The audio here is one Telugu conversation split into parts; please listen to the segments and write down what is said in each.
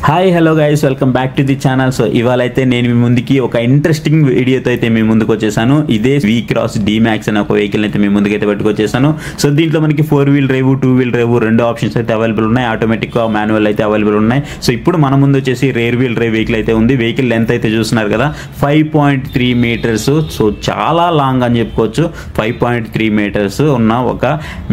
Hi hello guys, welcome back to the channel. So ఇవాళ అయితే నేను మీ ముందుకి ఒక ఇంట్రెస్టింగ్ వీడియోతో అయితే మీ ముందుకు వచ్చేసాను. ఇదే వి క్రాస్ డి మ్యాక్స్ అనే ఒక వెహికల్ అయితే మీ ముందుకు అయితే పెట్టుకొచ్చేసాను. సో దీంట్లో మనకి 4-wheel డ్రైవ్, 2-wheel డ్రైవ్ రెండు ఆప్షన్స్ అయితే అవైలబుల్ ఉన్నాయి. ఆటోమేటిక్, మాన్యువల్ అయితే అవైలబుల్ ఉన్నాయి. సో ఇప్పుడు మన ముందు వచ్చేసి రేర్ వీల్ డ్రైవ్ వెహికల్ అయితే ఉంది. వెహికల్ లెంత్ అయితే చూస్తున్నారు కదా, 5.3 మీటర్స్. సో చాలా లాంగ్ అని చెప్పుకోవచ్చు. 5.3 మీటర్స్ ఉన్న ఒక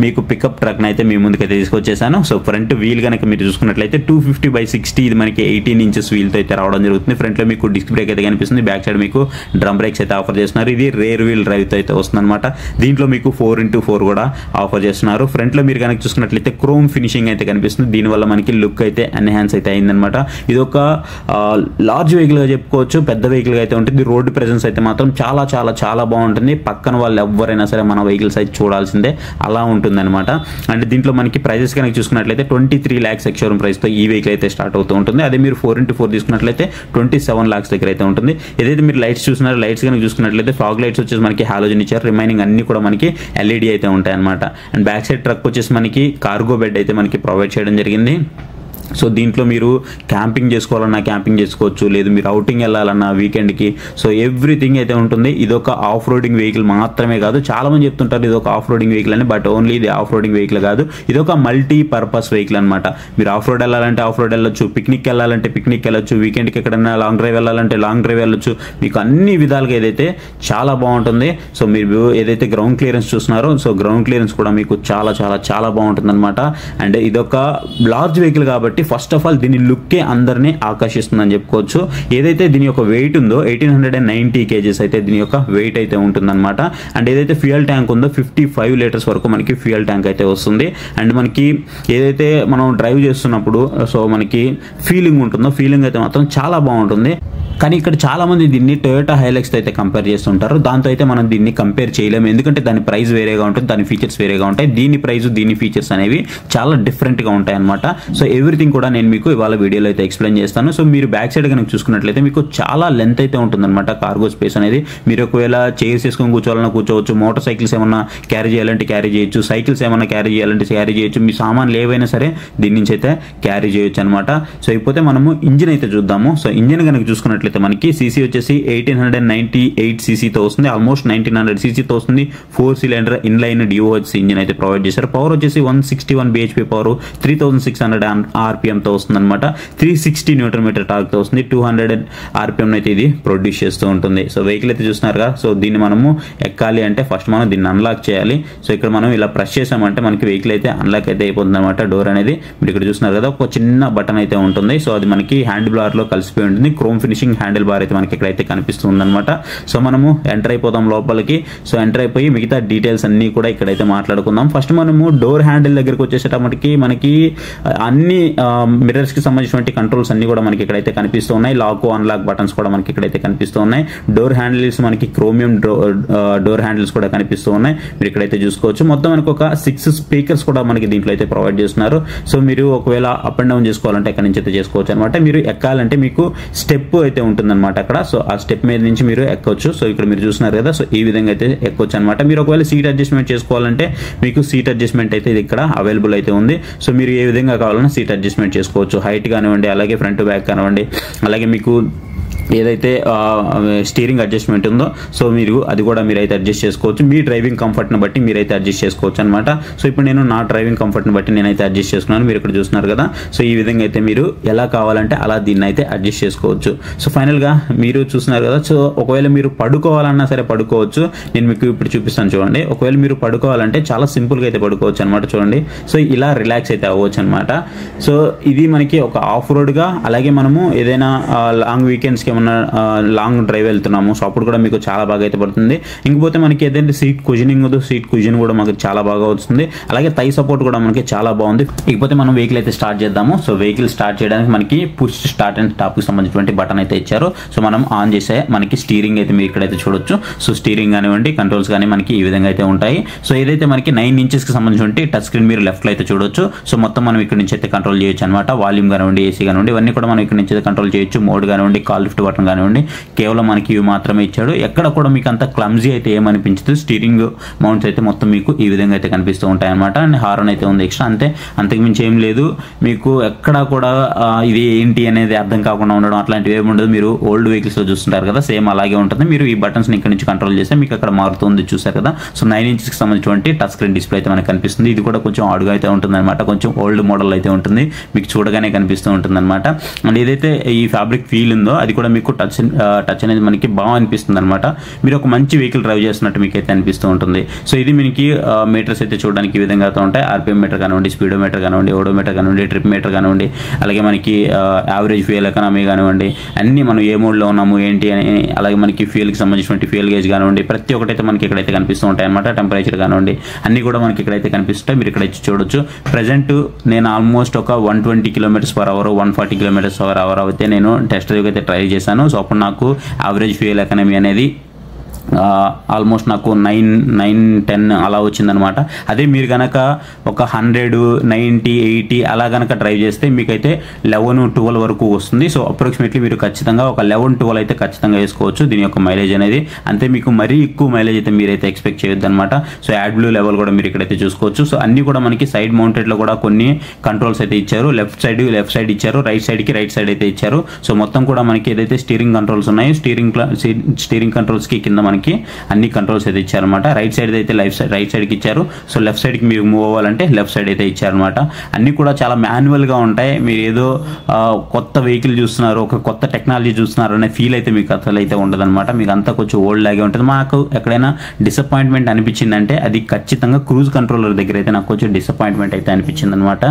మీకు పికప్ ట్రక్ అయితే మీ ముందుకు అయితే తీసుకొచ్చేసాను. సో ఫ్రంట్ వీల్ కనుక మీరు చూసుకున్నట్లయితే 250/60 ఇది మనకి 18 ఇంచెస్ వీల్తో అయితే రావడం జరుగుతుంది. ఫ్రంట్లో మీకు డిస్క్ బ్రేక్ అయితే కనిపిస్తుంది. బ్యాక్ సైడ్ మీకు డ్రమ్ బ్రేక్స్ అయితే ఆఫర్ చేస్తున్నారు. ఇది రేర్ వీల్ డ్రైవ్తో అయితే వస్తుంది అనమాట. దీంట్లో మీకు 4x4 కూడా ఆఫర్ చేస్తున్నారు. ఫ్రంట్లో మీరు కనుక చూసుకున్నట్లయితే క్రోమ్ ఫినిషింగ్ అయితే కనిపిస్తుంది. దీనివల్ల మనకి లుక్ అయితే ఎన్హాన్స్ అయితే అయిందనమాట. ఇది ఒక లార్జ్ వెహికల్గా చెప్పుకోవచ్చు. పెద్ద వెహికల్గా అయితే ఉంటుంది. రోడ్డు ప్రెజెన్స్ అయితే మాత్రం చాలా చాలా చాలా బాగుంటుంది. పక్కన వాళ్ళు ఎవరైనా సరే మన వెహికల్స్ అయితే చూడాల్సిందే, అలా ఉంటుంది అనమాట. అంటే దీంట్లో మనకి ప్రైజెస్ కనుక చూసుకున్నట్లయితే 23 lakhs ఎక్స్షోరూమ్ ప్రైస్తో ఈ వెహికల్ అయితే స్టార్ట్ అవుతూ ఉంటుంది. అదే మీరు 4x4 తీసుకున్నట్లయితే 27 lakhs దగ్గర అయితే ఉంటుంది. ఏదైతే మీరు లైట్స్ చూస్తున్నారో, లైట్స్ కనుక చూసుకున్నట్లయితే ఫాగ్ లైట్స్ వచ్చేసి మనకి హాలోజన్ ఇచ్చారు. రిమైనింగ్ అన్ని కూడా మనకి ఎల్ఈడి అయితే ఉంటాయి అనమాట. అండ్ బ్యాక్ సైడ్ ట్రక్ వచ్చేసి మనకి కార్గో బెడ్ అయితే మనకి ప్రొవైడ్ చేయడం జరిగింది. సో దీంట్లో మీరు క్యాంపింగ్ చేసుకోవాలన్నా క్యాంపింగ్ చేసుకోవచ్చు, లేదు మీరు అవుటింగ్ వెళ్ళాలన్నా వీకెండ్కి. సో ఎవ్రీథింగ్ అయితే ఉంటుంది. ఇది ఒక ఆఫ్ రోడింగ్ వెహికల్ మాత్రమే కాదు. చాలామంది చెప్తుంటారు ఇది ఒక ఆఫ్ రోడింగ్ వెహికల్ అని, బట్ ఓన్లీ ఇది ఆఫ్ రోడింగ్ వెహికల్ కాదు. ఇది ఒక మల్టీ పర్పస్ వెహికల్ అనమాట. మీరు ఆఫ్ రోడ్ వెళ్ళాలంటే ఆఫ్ రోడ్ వెళ్ళొచ్చు, పిక్నిక్ వెళ్ళాలంటే పిక్నిక్ వెళ్ళొచ్చు, వీకెండ్కి ఎక్కడైనా లాంగ్ డ్రైవ్ వెళ్ళాలంటే లాంగ్ డ్రైవ్ వెళ్ళొచ్చు. మీకు అన్ని విధాలుగా ఏదైతే చాలా బాగుంటుంది. సో మీరు ఏదైతే గ్రౌండ్ క్లియరెన్స్ చూస్తున్నారో, సో గ్రౌండ్ క్లియరెన్స్ కూడా మీకు చాలా చాలా చాలా బాగుంటుంది అనమాట. అండ్ ఇదొక లార్జ్ వెహికల్ కాబట్టి ఫస్ట్ ఆఫ్ ఆల్ దీని లుక్కే అందరినీ ఆకర్షిస్తుందని చెప్పుకోవచ్చు. ఏదైతే దీని యొక్క వెయిట్ ఉందో 1890 kgs అయితే దీని యొక్క వెయిట్ అయితే ఉంటుందన్నమాట. అండ్ ఏదైతే ఫ్యూయల్ ట్యాంక్ ఉందో 55 liters వరకు మనకి ఫ్యూయల్ ట్యాంక్ అయితే వస్తుంది. అండ్ మనకి ఏదైతే మనం డ్రైవ్ చేస్తున్నప్పుడు సో మనకి ఫీలింగ్ ఉంటుందో, ఫీలింగ్ అయితే మాత్రం చాలా బాగుంటుంది. కానీ ఇక్కడ చాలామంది దీన్ని టొయోటా హైలక్స్ అయితే కంపేర్ చేస్తుంటారు. దాంతో అయితే మనం దీన్ని కంపేర్ చేయలేము, ఎందుకంటే దాని ప్రైస్ వేరేగా ఉంటుంది, దాని ఫీచర్స్ వేరేగా ఉంటాయి. దీని ప్రైస్, దీని ఫీచర్స్ అనేవి చాలా డిఫరెంట్గా ఉంటాయి అనమాట. సో ఎవ్రీథింగ్ కూడా నేను మీకు ఇవాళ వీడియోలో అయితే ఎక్స్ప్లెయిన్ చేస్తాను. సో మీరు బ్యాక్ సైడ్ కనుక చూసుకున్నట్లయితే మీకు చాలా లెంత్ అయితే ఉంటుందన్నమాట. కార్గో స్పేస్ అనేది మీరు ఒకవేళ చైర్స్ వేసుకొని కూర్చోవాలన్నా కూర్చోవచ్చు, మోటార్ సైకిల్స్ ఏమన్నా క్యారీ చేయాలంటే క్యారీ చేయొచ్చు, సైకిల్స్ ఏమన్నా క్యారీ చేయాలంటే క్యారీ చేయొచ్చు. మీ సామాన్లు ఏవైనా సరే దీని నుంచి అయితే క్యారీ చేయొచ్చు అనమాట. సో ఇకపోతే మనము ఇంజిన్ అయితే చూద్దాము. సో ఇంజిన్ కనుక చూసుకున్నట్లయితే మనకి సీసీ వచ్చేసి 1898 cc వస్తుంది. ఆల్మోస్ట్ 1900 cc వస్తుంది. 4 cylinder ఇన్లైన్ డిఓహెచ్ ఇంజిన్ అయితే ప్రొవైడ్ చేశారు. పవర్ వచ్చేసి 161 bhp పవర్, 3600 RPM తో వస్తుంది అనమాట. 360 Nm టార్క్ తో వస్తుంది. 200 RPM అయితే ఇది ప్రొడ్యూస్ చేస్తూ ఉంటుంది. సో వెహికల్ అయితే చూస్తున్నారు కదా. సో దీన్ని మనము ఎక్కాలి అంటే ఫస్ట్ మనం దీన్ని అన్లాక్ చేయాలి. సో ఇక్కడ మనం ఇలా ప్రెస్ చేసామంటే మనకి వెహికల్ అయితే అన్లాక్ అయితే అయిపోతుంది అనమాట. డోర్ అనేది మీరు ఇక్కడ చూస్తున్నారు కదా, ఒక చిన్న బటన్ అయితే ఉంటుంది. సో అది మనకి హ్యాండిల్ బార్ లో కలిసిపోయి ఉంటుంది. క్రోమ్ ఫినిషింగ్ హ్యాండిల్ బార్ అయితే మనకి ఇక్కడైతే కనిపిస్తుంది అనమాట. సో మనము ఎంటర్ అయిపోతాం లోపలికి. సో ఎంటర్ అయిపోయి మిగతా డీటెయిల్స్ అన్ని కూడా ఇక్కడైతే మాట్లాడుకుందాం. ఫస్ట్ మనము డోర్ హ్యాండిల్ దగ్గరకు వచ్చేసేటప్పటికి మనకి అన్ని మిర్రర్స్ కి సంబంధించినటువంటి కంట్రోల్స్ అన్ని కూడా మనకి ఇక్కడైతే కనిపిస్తూ ఉన్నాయి. లాక్, అన్లాక్ బటన్స్ కూడా మనకి ఇక్కడైతే కనిపిస్తూ ఉన్నాయి. డోర్ హ్యాండిల్స్ మనకి క్రోమియం డోర్ హ్యాండిల్స్ కూడా కనిపిస్తూ ఉన్నాయి. మీరు ఇక్కడైతే చూసుకోవచ్చు. మొత్తం మనకు ఒక 6 స్పీకర్స్ కూడా మనకి దీంట్లో అయితే ప్రొవైడ్ చేస్తున్నారు. సో మీరు ఒకవేళ అప్ అండ్ డౌన్ చేసుకోవాలంటే ఎక్కడి నుంచి అయితే చేసుకోవచ్చు అనమాట. మీరు ఎక్కాలంటే మీకు స్టెప్ అయితే ఉంటుందన్నమాట అక్కడ. సో ఆ స్టెప్ మీద నుంచి మీరు ఎక్కొచ్చు. సో ఇక్కడ మీరు చూస్తున్నారు కదా, సో ఈ విధంగా అయితే ఎక్కొచ్చు అనమాట. మీరు ఒకవేళ సీట్ అడ్జస్ట్మెంట్ చేసుకోవాలంటే మీకు సీట్ అడ్జస్ట్మెంట్ అయితే ఇది ఇక్కడ అవైలబుల్ అయితే ఉంది. సో మీరు ఏ విధంగా కావాలన్నా సీట్ అడ్జస్ట్మెంట్ చేసుకోవచ్చు. హైట్ కానివ్వండి, అలాగే ఫ్రంట్ బ్యాక్ కానివ్వండి, అలాగే మీకు ఏదైతే స్టీరింగ్ అడ్జస్ట్మెంట్ ఉందో సో మీరు అది కూడా మీరైతే అడ్జస్ట్ చేసుకోవచ్చు. మీ డ్రైవింగ్ కంఫర్ట్ని బట్టి మీరైతే అడ్జస్ట్ చేసుకోవచ్చు అనమాట. సో ఇప్పుడు నేను నా డ్రైవింగ్ కంఫర్ట్ని బట్టి నేనైతే అడ్జస్ట్ చేసుకున్నాను. మీరు ఇక్కడ చూస్తున్నారు కదా. సో ఈ విధంగా అయితే మీరు ఎలా కావాలంటే అలా దీన్ని అయితే అడ్జస్ట్ చేసుకోవచ్చు. సో ఫైనల్గా మీరు చూస్తున్నారు కదా. సో ఒకవేళ మీరు పడుకోవాలన్నా సరే పడుకోవచ్చు. నేను మీకు ఇప్పుడు చూపిస్తాను చూడండి. ఒకవేళ మీరు పడుకోవాలంటే చాలా సింపుల్గా అయితే పడుకోవచ్చు అనమాట. చూడండి, సో ఇలా రిలాక్స్ అయితే అవ్వచ్చు అనమాట. సో ఇది మనకి ఒక ఆఫ్ రోడ్గా, అలాగే మనము ఏదైనా లాంగ్ వీకెండ్స్కి ఏమన్నా లాంగ్ డ్రైవ్ వెళ్తున్నాము, సో అప్పుడు కూడా మీకు చాలా బాగా అయితే పడుతుంది. ఇంకపోతే మనకి ఏదైతే సీట్ కుషనింగ్ ఉందో, సీట్ కుషన్ కూడా మనకి చాలా బాగా వస్తుంది. అలాగే థై సపోర్ట్ కూడా మనకి చాలా బాగుంది. ఇకపోతే మనం వెహికల్ అయితే స్టార్ట్ చేద్దాము. సో వెహికల్ స్టార్ట్ చేయడానికి మనకి పుష్ స్టార్ట్ అండ్ స్టాప్ కి సంబంధించినటువంటి బటన్ అయితే ఇచ్చారు. సో మనం ఆన్ చేసే మనకి స్టీరింగ్ అయితే మీరు ఇక్కడైతే చూడొచ్చు. సో స్టీరింగ్ కానివ్వండి, కంట్రోల్స్ కానీ మనకి ఈ విధంగా అయితే ఉంటాయి. సో ఏదైతే మనకి 9 inches కి సంబంధించినటువంటి టచ్ స్క్రీన్ మీరు లెఫ్ట్ లో అయితే చూడొచ్చు. సో మొత్తం మనం ఇక్కడ నుంచి అయితే కంట్రోల్ చేయొచ్చు అనమాట. వాల్యూమ్ కానివ్వండి, ఏసీ కానివ్వండి, ఇవన్నీ కూడా మనం ఇక్కడ నుంచి అయితే కంట్రోల్ చేయొచ్చు. మోడ్ కానివ్వండి, కాల్ లిఫ్ట్ బటన్ కానివ్వండి, కేవలం మనకి ఇవి మాత్రమే ఇచ్చాడు. ఎక్కడ కూడా మీకు అంత క్లమ్జీ అయితే ఏమనిపించదు. స్టీరింగ్ మౌంట్స్ అయితే మొత్తం మీకు ఈ విధంగా అయితే కనిపిస్తూ ఉంటాయి అనమాట. అండ్ హార్న్ అయితే ఉంది ఎక్స్ట్రా, అంతే, అంతకుమించి ఏం లేదు. మీకు ఎక్కడా కూడా ఇది ఏంటి అనేది అర్థం కాకుండా ఉండడం అట్లాంటివి ఏమి ఉండదు. మీరు ఓల్డ్ వెహికల్స్లో చూస్తుంటారు కదా, సేమ్ అలాగే ఉంటుంది. మీరు ఈ బటన్స్ని ఇక్కడ నుంచి కంట్రోల్ చేస్తే మీకు అక్కడ మారుతుంది, చూసారు కదా. సో 9 inches కి సంబంధించినటువంటి టచ్ స్క్రీన్ డిస్ప్లే అయితే మనకు కనిపిస్తుంది. ఇది కూడా కొంచెం ఆడుగా అయితే ఉంటుంది అనమాట, కొంచెం ఓల్డ్ మోడల్ అయితే ఉంటుంది, మీకు చూడగానే కనిపిస్తూ ఉంటుంది అనమాట. అండ్ ఏదైతే ఈ ఫ్యాబ్రిక్ ఫీల్ ఉందో అది కూడా మీకు టచ్ అనేది మనకి బాగా అనిపిస్తుంది అనమాట. మీరు ఒక మంచి వెహికల్ డ్రైవ్ చేస్తున్నట్టు మీకు అయితే అనిపిస్తూ ఉంటుంది. సో ఇది మనకి మీటర్స్ అయితే చూడడానికి ఈ విధంగా అయితే ఉంటాయి. ఆర్పిఎం మీటర్ కానివ్వండి, స్పీడోమీటర్ కానివ్వండి, ఓడోమీటర్ కానివ్వండి, ట్రిప్ మీటర్ కానివ్వండి, అలాగే మనకి యావరేజ్ ఫ్యూయల్ ఎకనామీ కానివ్వండి, అన్ని మనం ఏ మోడ్లో ఉన్నాము ఏంటి అని, అలాగే మనకి ఫ్యూయల్కి సంబంధించినటువంటి ఫ్యూయల్ గేజ్ కానివ్వండి, ప్రతి ఒక్కటైతే మనకి ఇక్కడైతే కనిపిస్తూ ఉంటాయి అనమాట. టెంపరేచర్ కానివ్వండి అన్ని కూడా మనకి ఇక్కడైతే కనిపిస్తుంటాయి, మీరు ఇక్కడ చూడొచ్చు. ప్రజెంట్ నేను ఆల్మోస్ట్ ఒక 120 km/h 140 km/h అయితే నేను టెస్ట్ డ్రైవ్ అయితే ట్రై చేశాను. సో అప్పుడు నాకు యావరేజ్ ఫ్యూయల్ ఎకనామీ అనేది ఆల్మోస్ట్ నాకు 9-10 అలా వచ్చిందనమాట. అదే మీరు కనుక ఒక 100, 90, 80 అలా కనుక డ్రైవ్ చేస్తే మీకైతే 11-12 వరకు వస్తుంది. సో అప్రాక్సిమేట్లీ మీరు ఖచ్చితంగా ఒక 11-12 అయితే ఖచ్చితంగా వేసుకోవచ్చు దీని యొక్క మైలేజ్ అనేది. అంతే, మీకు మరీ ఎక్కువ మైలేజ్ అయితే మీరైతే ఎక్స్పెక్ట్ చేయొద్దు అనమాట. సో యాడ్ బ్లూ లెవెల్ కూడా మీరు ఇక్కడైతే చూసుకోవచ్చు. సో అన్ని కూడా మనకి సైడ్ మౌంటెడ్లో కూడా కొన్ని కంట్రోల్స్ అయితే ఇచ్చారు. లెఫ్ట్ సైడ్ ఇచ్చారు, రైట్ సైడ్ అయితే ఇచ్చారు. సో మొత్తం కూడా మనకి ఏదైతే స్టీరింగ్ కంట్రోల్స్ ఉన్నాయో స్టీరింగ్ కంట్రోల్స్కి కింద మనకి అన్ని కంట్రోల్స్ అయితే ఇచ్చారనమాట. రైట్ సైడ్ అయితే రైట్ సైడ్కి ఇచ్చారు. సో లెఫ్ట్ సైడ్కి మీరు మూవ్ అవ్వాలంటే లెఫ్ట్ సైడ్ అయితే ఇచ్చారనమాట. అన్ని కూడా చాలా మాన్యువల్గా ఉంటాయి. మీరు ఏదో కొత్త వెహికల్ చూస్తున్నారు, ఒక కొత్త టెక్నాలజీ చూస్తున్నారు అనే ఫీల్ అయితే మీకు అసలు అయితే ఉండదన్నమాట. మీకు అంతా కొంచెం ఓల్డ్ లాగే ఉంటుంది. మాకు ఎక్కడైనా డిసప్పాయింట్మెంట్ అనిపించిందంటే అది ఖచ్చితంగా క్రూజ్ కంట్రోలర్ దగ్గర అయితే నాకు కొంచెం డిసప్పాయింట్మెంట్ అయితే అనిపించింది అనమాట.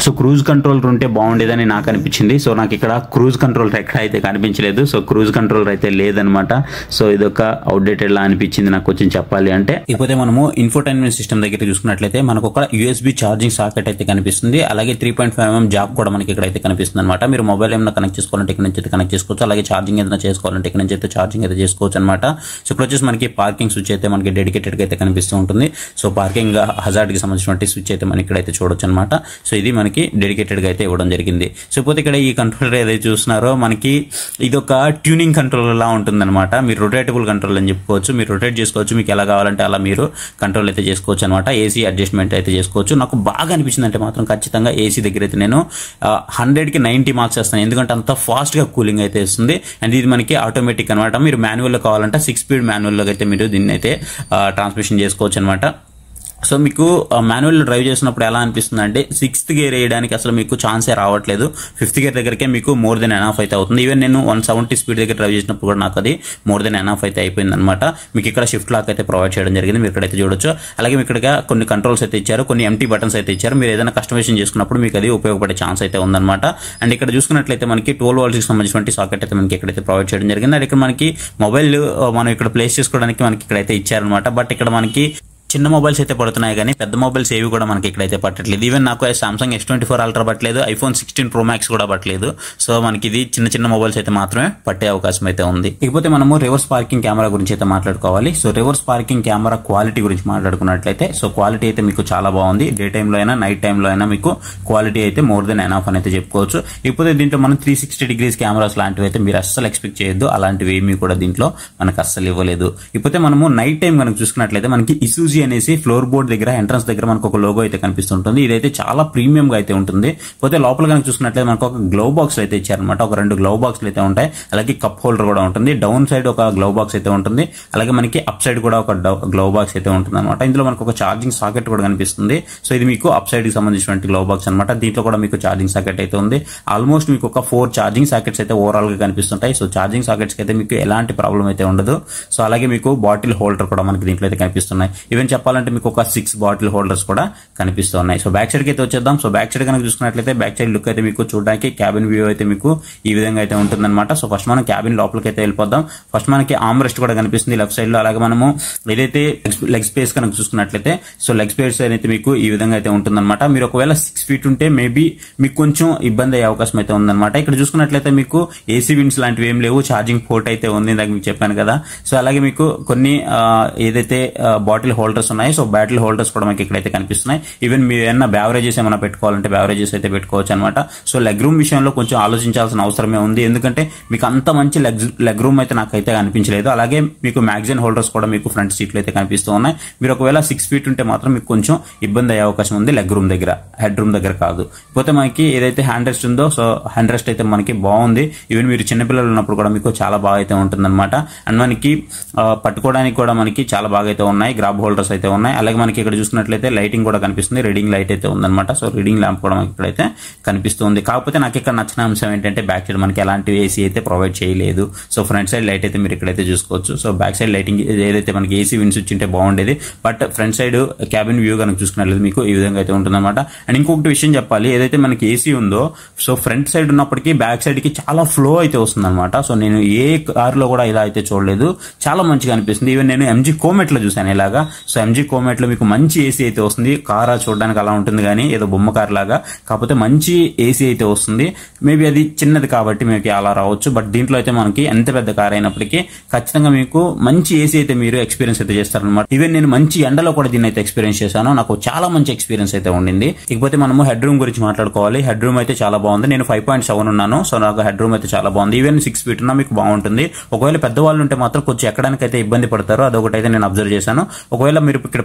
సో క్రూజ్ కంట్రోలర్ ఉంటే బాగుండేదని నాకు అనిపించింది. సో నాకు ఇక్కడ క్రూజ్ కంట్రోలర్ ఎక్కడ అయితే కనిపించలేదు. సో క్రూజ్ కంట్రోలర్ అయితే లేదనమాట. సో ఇదొక అవుట్డేటెడ్ లా అనిపించింది నాకు కొంచెం చెప్పాలి అంటే. ఇకపోతే మనము ఇన్ఫోటైన్మెంట్ సిస్టమ్ దగ్గర చూసుకున్నట్లయితే మనకు ఒక USB ఛార్జింగ్ సాకెట్ అయితే కనిపిస్తుంది. అలాగే 3.5mm జాక్ కూడా మనకి ఇక్కడైతే కనిపిస్తుంది అనమాట. మీరు మొబైల్ ఏమైనా కనెక్ట్ చేసుకోవాలంటే ఇక్కడ నుంచి అయితే కనెక్ట్ చేసుకోవచ్చు. అలాగే ఛార్జింగ్ ఏదైనా చేసుకోవాలంటే ఇక్కడ నుంచి అయితే ఛార్జింగ్ అయితే చేసుకోవచ్చు అనమాట. సో ఇక్కడ వచ్చేసి మనకి పార్కింగ్ స్విచ్ అయితే మనకి డెడికేటెడ్ గా అయితే కనిపిస్తూ ఉంటుంది. సో పార్కింగ్ హజార్డ్ కి సంబంధించిన స్విచ్ అయితే మనకి ఇక్కడైతే చూడొచ్చు అనమాట. సో ఇది మనకి డెడికేటెడ్ గా అయితే ఇవ్వడం జరిగింది. సో పోతే ఇక్కడ ఈ కంట్రోలర్ ఏదైతే చూస్తున్నారో మనకి ఇది ఒక ట్యూనింగ్ కంట్రోలర్ లా ఉంటుంది అనమాట. మీరు రొటేటబుల్ కంట్రోల్ అని చెప్పుకోవచ్చు. మీరు రొటేట్ చేసుకోవచ్చు, మీకు ఎలా కావాలంటే అలా మీరు కంట్రోల్ అయితే చేసుకోవచ్చు అనమాట. ఏసీ అడ్జస్ట్మెంట్ అయితే చేసుకోవచ్చు. నాకు బాగా అనిపించింది అంటే మాత్రం ఖచ్చితంగా ఏసీ దగ్గర అయితే నేను 100కి 90 మార్క్స్ వేస్తాను. ఎందుకంటే అంత ఫాస్ట్ గా కూలింగ్ అయితే ఇస్తుంది. అండ్ ఇది మనకి ఆటోమేటిక్ అనమాట. మీరు మాన్యువల్ లో కావాలంటే 6 స్పీడ్ మాన్యువల్ లో అయితే మీరు దీన్ని అయితే ట్రాన్స్మిషన్ చేసుకోవచ్చు అనమాట. సో మీకు మాన్యువల్ డ్రైవ్ చేసినప్పుడు ఎలా అనిపిస్తుంది అంటే 6th గేర్ వేయడానికి అసలు మీకు ఛాన్సే రావట్లేదు. 5th గేర్ దగ్గరకే మీకు మోర్ దెన్ ఎనఫ్ అయితే అవుతుంది. ఈవెన్ నేను 170 స్పీడ్ దగ్గర డ్రైవ్ చేసినప్పుడు కూడా నాకు అది మోర్ దెన్ ఎనఫ్ అయితే అయిపోయింది అనమాట. మీకు ఇక్కడ షిఫ్ట్ లాక్ అయితే ప్రొవైడ్ చేయడం జరిగింది, మీరు ఇక్కడైతే చూడొచ్చు. అలాగే మీకు ఇక్కడ కొన్ని కంట్రోల్స్ అయితే ఇచ్చారు, కొన్ని ఎంటీ బటన్స్ అయితే ఇచ్చారు. మీరు ఏదైనా కస్టమైజేషన్ చేసుకున్నప్పుడు మీకు అది ఉపయోగపడే ఛాన్స్ అయితే ఉందన్నమాట. అండ్ ఇక్కడ చూసుకున్నట్లయితే మనకి 12 volts కి సంబంధించిన సాకెట్ అయితే మనకి ఇక్కడైతే ప్రొవైడ్ చేయడం జరిగింది. అండ్ ఇక్కడ మనకి మొబైల్ మనం ఇక్కడ ప్లేస్ చేసుకోవడానికి మనకి ఇక్కడైతే ఇచ్చారనమాట. బట్ ఇక్కడ మనకి చిన్న మొబైల్స్ అయితే పడుతున్నాయి కానీ పెద్ద మొబైల్స్ ఏవి కూడా మనకి ఇక్కడైతే పట్టట్లేదు. ఈవెన్ నాకు సామ్సంగ్ S24 Ultra పట్టలేదు, iPhone 16 Pro Max కూడా పట్టలేదు. సో మనకి ఇది చిన్న మొబైల్స్ అయితే మాత్రమే పట్టే అవకాశం అయితే ఉంది. ఇకపోతే మనము రివర్స్ పార్కింగ్ కెమెరా గురించి అయితే మాట్లాడుకోవాలి. So reverse parking camera quality గురించి మాట్లాడుకున్నట్లయితే సో క్వాలిటీ అయితే మీకు చాలా బాగుంది. డే టైంలో అయినా నైట్ టైంలో అయినా మీకు క్వాలిటీ అయితే మోర్ దెన్ ఎనఫ్ అని అయితే చెప్పుకోవచ్చు. ఇకపోతే దీంట్లో మనం 360 degrees కెమెరాస్ లాంటివి అయితే మీరు అస్సలు ఎక్స్పెక్ట్ చేయొద్దు. అలాంటివి ఏమీ కూడా దీంట్లో మనకు అస్సలు ఇవ్వలేదు. ఇకపోతే మనము నైట్ టైం కనుక చూసుకున్నట్లయితే మనకి ఇసూజీ అనేసి ఫ్లోర్ బోర్డ్ దగ్గర ఎంట్రన్స్ దగ్గర మనకు ఒక లోగో అయితే కనిపిస్తుంటుంది. ఇదైతే చాలా ప్రీమియం గా అయితే ఉంటుంది. పోతే లోపల కనుక చూసుకున్నట్లయితే మనకు ఒక గ్లౌ బాక్స్ అయితే ఇచ్చారనమాట. ఒక 2 గ్లౌ బాక్స్లు అయితే ఉంటాయి. అలాగే కప్ హోల్డర్ కూడా ఉంటుంది. డౌన్ సైడ్ ఒక గ్లౌ బాక్స్ అయితే ఉంటుంది. అలాగే మనకి అప్ సైడ్ కూడా ఒక గ్లౌ బాక్స్ అయితే ఉంటుంది అనమాట. ఇందులో మనకు ఒక ఛార్జింగ్ సాకెట్ కూడా కనిపిస్తుంది. సో ఇది మీకు అప్ సైడ్ కి సంబంధించిన గ్లౌ బాక్స్ అనమాట. దీంట్లో కూడా మీకు ఛార్జింగ్ సాకెట్ అయితే ఉంది. ఆల్మోస్ట్ మీకు ఒక 4 ఛార్జింగ్ సాకెట్స్ అయితే ఓవరాల్ గా కనిపిస్తుంటాయి. సో ఛార్జింగ్ సాకెట్స్ కి అయితే మీకు ఎలాంటి ప్రాబ్లం అయితే ఉండదు. సో అలాగే మీకు బాటిల్ హోల్డర్ కూడా మనకి దీంట్లో అయితే కనిపిస్తున్నాయి. ఈవెన్ చెప్పాలంటే మీకు ఒక 6 బాటిల్ హోల్డర్స్ కూడా కనిపిస్తున్నాయి. సో బ్యాక్ సైడ్ కి అయితే వచ్చేద్దాం. సో బ్యాక్ సైడ్ కనుక చూసుకున్నట్లయితే బ్యాక్ సైడ్ లుక్ అయితే మీకు చూడడానికి క్యాబిన్ వ్యూ అయితే మీకు ఈ విధంగా అయితే ఉంటుందన్నమాట. సో ఫస్ట్ మనం క్యాబిన్ లోపలికి అయితే వెళ్ళిపోదాం. ఫస్ట్ మనకి ఆర్మ్ రెస్ట్ కూడా కనిపిస్తుంది లెఫ్ట్ సైడ్ లో. అలాగే మనము ఏదైతే లెగ్ స్పేస్ కనుక చూసుకున్నట్లయితే సో లెగ్ స్పేస్ అయితే మీకు ఈ విధంగా అయితే ఉంటుందన్నమాట. మీరు ఒకవేళ 6 feet ఉంటే మేబీ మీకు కొంచెం ఇబ్బంది అయ్యే అవకాశం అయితే ఉందన్నమాట. ఇక్కడ చూసుకున్నట్లయితే మీకు ఏసీ విండ్స్ లాంటివి ఏం లేవు. ఛార్జింగ్ పోర్ట్ అయితే ఉంది, ఇందాక మీకు చెప్పాను కదా. సో అలాగే మీకు కొన్ని ఏదైతే బాటిల్ హోల్డర్ హోల్డర్స్ ఉన్నాయి. సో బ్యాటరీ హోల్డర్స్ కూడా మనకి ఇక్కడైతే కనిపిస్తున్నాయి. ఈవెన్ మీరు ఏమన్నా బ్యావరేజెస్ ఏమైనా పెట్టుకోవాలంటే బ్యావరేజెస్ అయితే పెట్టుకోవచ్చు అనమాట. సో లెగ్ రూమ్ విషయంలో కొంచెం ఆలోచించాల్సిన అవసరమే ఉంది, ఎందుకంటే మీకు అంత మంచి లెగ్ రూమ్ అయితే నాకైతే కనిపించలేదు. అలాగే మీకు మ్యాగజైన్ హోల్డర్స్ కూడా మీకు ఫ్రంట్ సీట్లు అయితే కనిపిస్తూ ఉన్నాయి. మీరు ఒకవేళ 6 feet ఉంటే మాత్రం మీకు కొంచెం ఇబ్బంది అయ్యే అవకాశం ఉంది లెగ్ రూమ్ దగ్గర, హెడ్ రూమ్ దగ్గర కాదు. పోతే మనకి ఏదైతే హ్యాండ్ రెస్ట్ ఉందో, సో హ్యాండ్ రెస్ట్ అయితే మనకి బాగుంది. ఈవెన్ మీరు చిన్నపిల్లలు ఉన్నప్పుడు కూడా మీకు చాలా బాగా అయితే ఉంటుందన్నమాట. అండ్ మనకి పట్టుకోవడానికి కూడా మనకి చాలా బాగా అయితే ఉన్నాయి, గ్రాబ్ హోల్డర్స్ అయితే ఉన్నాయి. అలాగే మనకి ఇక్కడ చూసినట్లయితే లైటింగ్ కూడా కనిపిస్తుంది, రీడింగ్ లైట్ అయితే ఉందన్నమాట. సో రీడింగ్ ల్యాంప్ కూడా మనకి ఇక్కడైతే కనిపిస్తుంది. కాకపోతే నాకు ఇక్కడ నచ్చిన అంశం ఏంటంటే బ్యాక్ సైడ్ మనకి ఎలాంటి ఏసీ అయితే ప్రొవైడ్ చేయలేదు. సో ఫ్రంట్ సైడ్ లైట్ అయితే మీరు ఇక్కడైతే చూసుకోవచ్చు. సో బ్యాక్ సైడ్ లైటింగ్ ఏదైతే మనకి ఏసీ విన్ స్విచ్ ఉంటే బాగుండేది, but front side cabin view కనుక చూసుకున్నట్లయితే మీకు ఈ విధంగా అయితే ఉంటుందన్నమాట. అండ్ ఇంకొకటి విషయం చెప్పాలి, ఏదైతే మనకి ఏసీ ఉందో సో ఫ్రంట్ సైడ్ ఉన్నప్పటికీ బ్యాక్ సైడ్ కి చాలా ఫ్లో అయితే వస్తుందన్నమాట. సో నేను ఏ కార్ లో కూడా ఇలా అయితే చూడలేదు, చాలా మంచిగా అనిపిస్తుంది. ఈవెన్ నేను ఎంజీ కోమెట్ లో చూసాను ఇలాగా. సో ఎంజీ కోమెట్ లో మీకు మంచి ఏసీ అయితే వస్తుంది. కార్ చూడడానికి అలా ఉంటుంది కానీ ఏదో బొమ్మ కార్ లాగా, కాకపోతే మంచి ఏసీ అయితే వస్తుంది. మేబీ అది చిన్నది కాబట్టి మీకు అలా రావచ్చు, బట్ దీంట్లో అయితే మనకి ఎంత పెద్ద కార్ అయినప్పటికీ ఖచ్చితంగా మీకు మంచి ఏసీ అయితే మీరు ఎక్స్పీరియన్స్ అయితే చేస్తారనమాట. ఈవెన్ నేను మంచి ఎండలో కూడా దీన్ని అయితే ఎక్స్పీరియన్స్ చేశాను, నాకు చాలా మంచి ఎక్స్పీరియన్స్ అయితే ఉండింది. ఇకపోతే మనము హెడ్ రూమ్ గురించి మాట్లాడుకోవాలి. హెడ్ రూమ్ అయితే చాలా బాగుంది. నేను 5.7 ఉన్నాను, సో నాకు హెడ్ రూమ్ అయితే చాలా బాగుంది. ఈవెన్ 6 feet ఉన్నా మీకు బాగుంటుంది. ఒకవేళ పెద్దవాళ్ళు ఉంటే మాత్రం కొంచెం ఎక్కడానికి అయితే ఇబ్బంది పడతారు, అదొకటి అయితే నేను అబ్జర్వ్ చేశాను. ఒకవేళ మీరు ఇక్కడ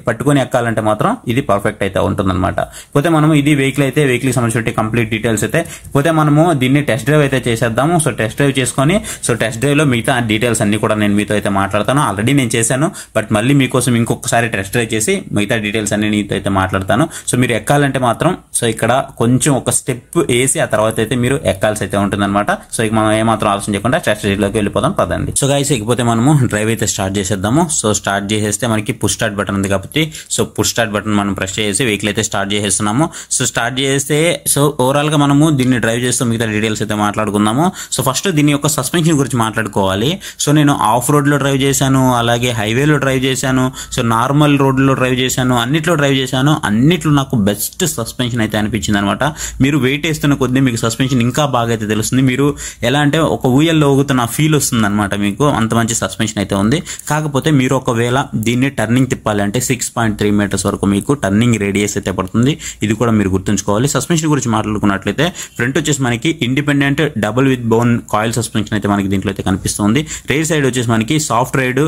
పట్టుకొని ఎక్కాలంటే మాత్రం ఇది పర్ఫెక్ట్ అయితే ఉంటుందన్నమాట. పోతే మనము ఇది వెహికల్ అయితే వెహికల్ సంబంధించిన కంప్లీట్ డీటెయిల్స్ అయితే పోతే మనము దీన్ని టెస్ట్ డ్రైవ్ అయితే చేసేద్దాము. సో టెస్ట్ డ్రైవ్ చేసుకొని సో టెస్ట్ డ్రైవ్ లో మిగతా డీటెయిల్స్ అన్ని కూడా నేను మీతో అయితే మాట్లాడతాను. ఆల్రెడీ నేను చేశాను, బట్ మళ్ళీ మీకోసం ఇంకొకసారి టెస్ట్ డ్రైవ్ చేసి మిగతా డీటెయిల్స్ అన్ని మీతో అయితే మాట్లాడతాను. సో మీరు ఎక్కాలంటే మాత్రం సో ఇక్కడ కొంచెం ఒక స్టెప్ వేసి ఆ తర్వాత అయితే మీరు ఎక్కాల్సి అయితే ఉంటుందన్నమాట. సో ఇక మనం ఏమాత్రం ఆలోచన చేయకుండా టెస్ట్ డ్రైవ్ లోకి వెళ్ళిపోదాం పదండి. సో గైస్ ఇకపోతే మనము డ్రైవ్ అయితే స్టార్ట్ చేసేద్దాము. సో స్టార్ట్ చేసేస్తే మనకి పుష్ స్టార్ట్ బటన్ ఉంది కాబట్టి సో పుష్ స్టార్ట్ బటన్ మనం ప్రెస్ చేసి వెహికల్ అయితే స్టార్ట్ చేసేస్తున్నాము. సో స్టార్ట్ చేస్తే సో ఓవరాల్ గా మనము దీన్ని డ్రైవ్ చేస్తూ మిగతా డీటెయిల్స్ అయితే మాట్లాడుకుందాము. సో ఫస్ట్ దీని యొక్క సస్పెన్షన్ గురించి మాట్లాడుకోవాలి. సో నేను ఆఫ్ రోడ్ లో డ్రైవ్ చేశాను, అలాగే హైవేలో డ్రైవ్ చేశాను, సో నార్మల్ రోడ్ లో డ్రైవ్ చేశాను, అన్నిట్లో డ్రైవ్ చేశాను. అన్నిట్లో నాకు బెస్ట్ సస్పెన్షన్ అయితే అనిపించింది అనమాట. మీరు వెయిట్ వేస్తున్న కొద్దీ మీకు సస్పెన్షన్ ఇంకా బాగా అయితే తెలుస్తుంది. మీరు ఎలా అంటే ఒక ఊయల్లో ఊగుతున్న ఫీల్ వస్తుంది అనమాట, మీకు అంత మంచి సస్పెన్షన్ అయితే ఉంది. కాకపోతే మీరు ఒకవేళ దీన్ని టర్నింగ్ తిప్పాలి అంటే 6.3 meters వరకు మీకు టర్నింగ్ రేడియస్ అయితే పడుతుంది. ఇది కూడా మీరు గుర్తుంచుకోవాలి. సస్పెన్షన్ గురించి మాట్లాడుకున్నట్లయితే ఫ్రంట్ వచ్చేసి మనకి independent double with bone coil suspension అయితే మనకి దీంట్లో అయితే కనిపిస్తుంది. రేర్ సైడ్ వచ్చేసి మనకి సాఫ్ట్ రైడ్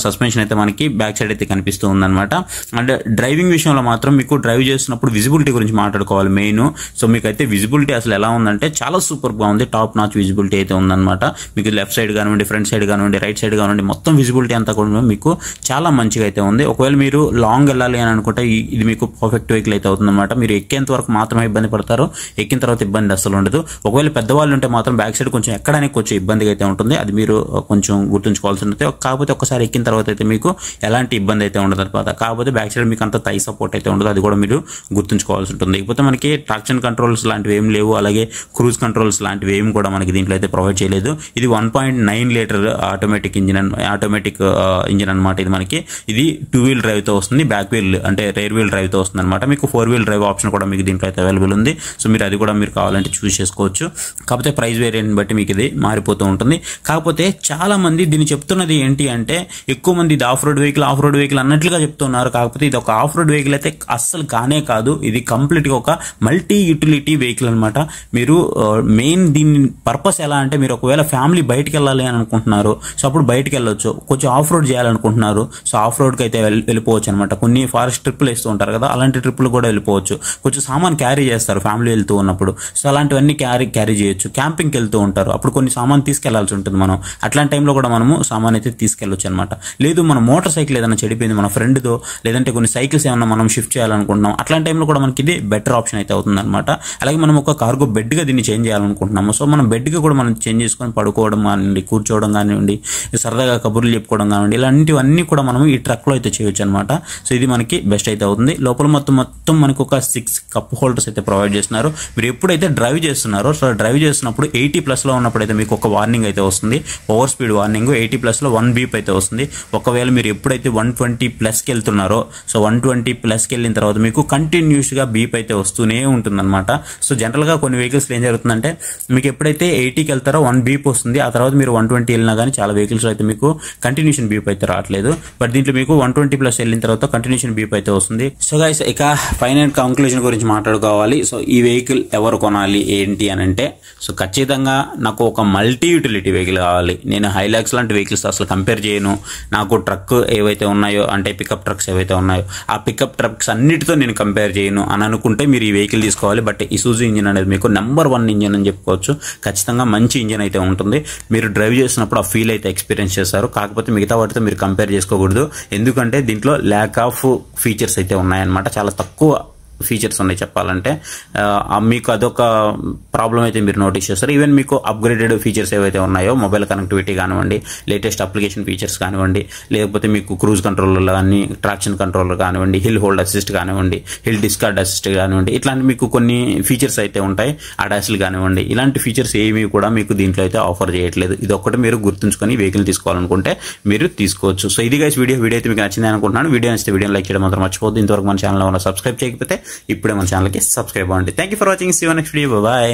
సస్పెన్షన్ అయితే మనకి బ్యాక్ సైడ్ అయితే కనిపిస్తూ ఉందన్నమాట. అండ్ డ్రైవింగ్ విషయంలో మాత్రం మీకు డ్రైవ్ చేస్తున్నప్పుడు విజిబిలిటీ గురించి మాట్లాడుకోవాలి మెయిన్. సో మీకు అయితే విజిబిలిటీ అసలు ఎలా ఉందంటే చాలా సూపర్ గా ఉంది, టాప్ నాచ్ విజిబిలిటీ అయితే ఉందన్నమాట. మీకు లెఫ్ట్ సైడ్ కానివ్వండి, ఫ్రంట్ సైడ్ కానివ్వండి, రైట్ సైడ్ కానివ్వండి, మొత్తం విజిబిలిటీ అంతా కూడా మీకు చాలా మంచిగా అయితే ఉంది. ఒకవేళ మీరు లాంగ్ వెళ్ళాలి అని అనుకుంటే ఇది మీకు పర్ఫెక్ట్ వెహికల్ అయితే అవుతుందన్నమాట. మీరు ఎక్కేంత వరకు మాత్రమే ఇబ్బంది పడతారు, ఎక్కిన తర్వాత ఇబ్బంది అసలు ఉండదు. ఒకవేళ పెద్దవాళ్ళు ఉంటే మాత్రం బ్యాక్ సైడ్ కొంచెం ఎక్కడానికి కొంచెం ఇబ్బందిగా అయితే ఉంటుంది, అది మీరు కొంచెం గుర్తుంచుకోవాల్సి ఉంటుంది. కాకపోతే ఒకసారి ఎక్కిన తర్వాత అయితే మీకు ఎలాంటి ఇబ్బంది అయితే ఉండదు అనమాట. కాకపోతే బ్యాక్ సైడ్ మీకు అంత థై సపోర్ట్ అయితే ఉండదు, అది కూడా మీరు గుర్తుంచుకోవాల్సి ఉంటుంది. ఇకపోతే మనకి ట్రాక్షన్ కంట్రోల్స్ లాంటివి ఏం లేవు, అలాగే క్రూజ్ కంట్రోల్స్ లాంటివి ఏం కూడా మనకి దీంట్లో అయితే ప్రొవైడ్ చేయలేదు. ఇది 1.9 liter ఆటోమేటిక్ ఇంజిన్ అనమాట. ఇది మనకి ఇది 2 wheel డ్రైవ్ తో వస్తుంది, బ్యాక్ వీల్ అంటే రేర్ వీల్ డ్రైవ్ తో వస్తుంది అనమాట. మీకు 4 wheel డ్రైవ్ ఆప్షన్ కూడా మీకు దీంట్లో అయితే అవైలబుల్ ఉంది. సో మీరు అది కూడా మీరు కావాలంటే చూస్ చేసుకోవచ్చు. కాకపోతే ప్రైస్ వేరియంట్ బట్టి మీకు ఇది మారిపోతూ ఉంటుంది. కాకపోతే చాలా మంది దీన్ని చెప్తున్నది ఏంటి అంటే ఎక్కువ మంది ఇది ఆఫ్ రోడ్ వెహికల్ అన్నట్లుగా చెప్తున్నారు. కాకపోతే ఇది ఒక ఆఫ్ రోడ్ వెహికల్ అయితే అస్సలు కానే కాదు. ఇది కంప్లీట్ గా ఒక మల్టీ యూటిలిటీ వెహికల్ అనమాట. మీరు మెయిన్ దీని పర్పస్ ఎలా అంటే మీరు ఒకవేళ ఫ్యామిలీ బయటకు వెళ్ళాలి అని అనుకుంటున్నారు, సో అప్పుడు బయటకు వెళ్ళొచ్చు. కొంచెం ఆఫ్ రోడ్ చేయాలనుకుంటున్నారు, సో ఆఫ్ రోడ్ కి అయితే వెళ్ళిపోవచ్చు అనమాట. కొన్ని ఫారెస్ట్ ట్రిప్పులు వేస్తూ ఉంటారు కదా, అలాంటి ట్రిప్పులు కూడా వెళ్ళిపోవచ్చు. కొంచెం సామాన్ క్యారీ చేస్తారు ఫ్యామిలీ వెళ్తూ ఉన్నప్పుడు, సో అలాంటివన్నీ క్యారీ చేయొచ్చు. క్యాంపింగ్కి వెళ్తూ ఉంటారు, అప్పుడు కొన్ని సామాన్ తీసుకెళ్లాల్సి ఉంటుంది మనం. అట్లాంటి టైంలో కూడా మనము సామాన్ అయితే తీసుకెళ్లొచ్చు అనమాట. లేదు మన మోటార్ సైకిల్ ఏదైనా చెడిపోయింది మన ఫ్రెండ్తో, లేదంటే కొన్ని సైకిల్స్ ఏమన్నా మనం షిఫ్ట్ చేయాలనుకుంటున్నాం, అట్లాంటి టైంలో కూడా మనకి ఇది బెటర్ ఆప్షన్ అయితే అవుతుంది అనమాట. అలాగే మనం ఒక కార్గో బెడ్ గా దీన్ని చేంజ్ చేయాలనుకుంటున్నాము, సో మనం బెడ్ గా కూడా మనం చేంజ్ చేసుకొని పడుకోవడం కానివ్వండి, కూర్చోవడం కానివ్వండి, సరదాగా కబుర్లు చెప్పుకోవడం కానివ్వండి, ఇలాంటివన్నీ కూడా మనం ఈ ట్రక్ లో అయితే చేయొచ్చు అనమాట. సో ఇది మనకి బెస్ట్ అయితే అవుతుంది. లోపల మొత్తం మనకి ఒక 6 కప్ హోల్డర్స్ అయితే ప్రొవైడ్ చేస్తున్నారు. మీరు ఎప్పుడైతే డ్రైవ్ చేస్తున్నారో సో డ్రైవ్ చేస్తున్నప్పుడు 80+ లో ఉన్నప్పుడు అయితే మీకు ఒక వార్నింగ్ అయితే వస్తుంది, ఓవర్ స్పీడ్ వార్నింగ్. 80+ లో 1 beep అయితే వస్తుంది. ఒకవేళ మీరు ఎప్పుడైతే 120+ కి వెళ్తున్నారో సో 120+ కి వెళ్ళిన తర్వాత మీకు కంటిన్యూస్ గా బీప్ అయితే వస్తూనే ఉంటుంది అనమాట. సో జనరల్ గా కొన్ని వెహికల్స్ ఏం జరుగుతుందంటే మీకు ఎప్పుడైతే 80కి వెళ్తారో 1 beep వస్తుంది, ఆ తర్వాత మీరు 120 వెళ్ళినా కానీ చాలా వెహికల్స్ అయితే మీకు కంటిన్యూషన్ బీప్ అయితే రావట్లేదు. బట్ బట్ దీంట్లో మీకు 120+ వెళ్ళిన తర్వాత కంటిన్యూషన్ బీప్ అయితే వస్తుంది. సో గైస్ ఇక ఫైనల్ కంక్లూజన్ గురించి మాట్లాడుకోవాలి. సో ఈ వెహికల్ ఎవరు కొనాలి ఏంటి అని అంటే, సో ఖచ్చితంగా నాకు ఒక మల్టీ యూటిలిటీ వెహికల్ కావాలి. నేను హైలాక్స్ లాంటి వెహికల్స్ అసలు కంపేర్ చేయను. నాకు ట్రక్ ఏవైతే ఉన్నాయో అంటే పికప్ ట్రక్స్ ఏవైతే ఉన్నాయో ఆ పికప్ ట్రక్స్ అన్నిటితో నేను కంపేర్ చేయను అని అనుకుంటే మీరు ఈ వెహికల్ తీసుకోవాలి. బట్ ఇసూజు ఇంజిన్ అనేది మీకు నెంబర్ 1 ఇంజిన్ అని చెప్పుకోవచ్చు. ఖచ్చితంగా మంచి ఇంజిన్ అయితే ఉంటుంది. మీరు డ్రైవ్ చేసినప్పుడు ఆ ఫీల్ అయితే ఎక్స్పీరియన్స్ చేస్తారు. కాకపోతే మిగతా వాటితో మీరు కంపేర్ చేసుకోకూడదు. ఎందుకంటే దీంట్లో ల్యాక్ ఆఫ్ ఫీచర్స్ అయితే ఉన్నాయన్నమాట. చాలా తక్కువ ఫీచర్స్ ఉన్నాయి చెప్పాలంటే. మీకు అదొక ప్రాబ్లం అయితే మీరు నోటీస్ చేస్తారు. ఈవెన్ మీకు అప్గ్రేడెడ్ ఫీచర్స్ ఏవైతే ఉన్నాయో మొబైల్ కనెక్టివిటీ కానివ్వండి, లేటెస్ట్ అప్లికేషన్ ఫీచర్స్ కానివ్వండి, లేకపోతే మీకు క్రూజ్ కంట్రోలర్ కానీ, ట్రాక్షన్ కంట్రోలర్ కానివ్వండి, హిల్ హోల్డ్ అసిస్ట్ కానివ్వండి, హిల్ డిస్కార్డ్ అసిస్ట్ కానివ్వండి, ఇట్లాంటి మీకు కొన్ని ఫీచర్స్ అయితే ఉంటాయి. అడాసిల్ కానివ్వండి, ఇలాంటి ఫీచర్స్ ఏమీ కూడా మీకు దీంట్లో అయితే ఆఫర్ చేయట్లేదు. ఇది ఒక్కటి మీరు గుర్తుంచుకొని వెహికల్ తీసుకోవాలనుకుంటే మీరు తీసుకోవచ్చు. సో ఇది గైస్ వీడియో అయితే మీకు నచ్చింది అనుకుంటున్నాను. వీడియో నచ్చితే వీడియో లైక్ చేయడం మాత్రం మర్చిపోద్దు. ఇంతవరకు మన ఛానల్ సబ్స్క్రైబ్ చేయకపోతే ఇప్పుడే మన ఛానల్కి సబ్స్క్రైబ్ అవ్వండి. Thank you for watching. See you next video. Bye.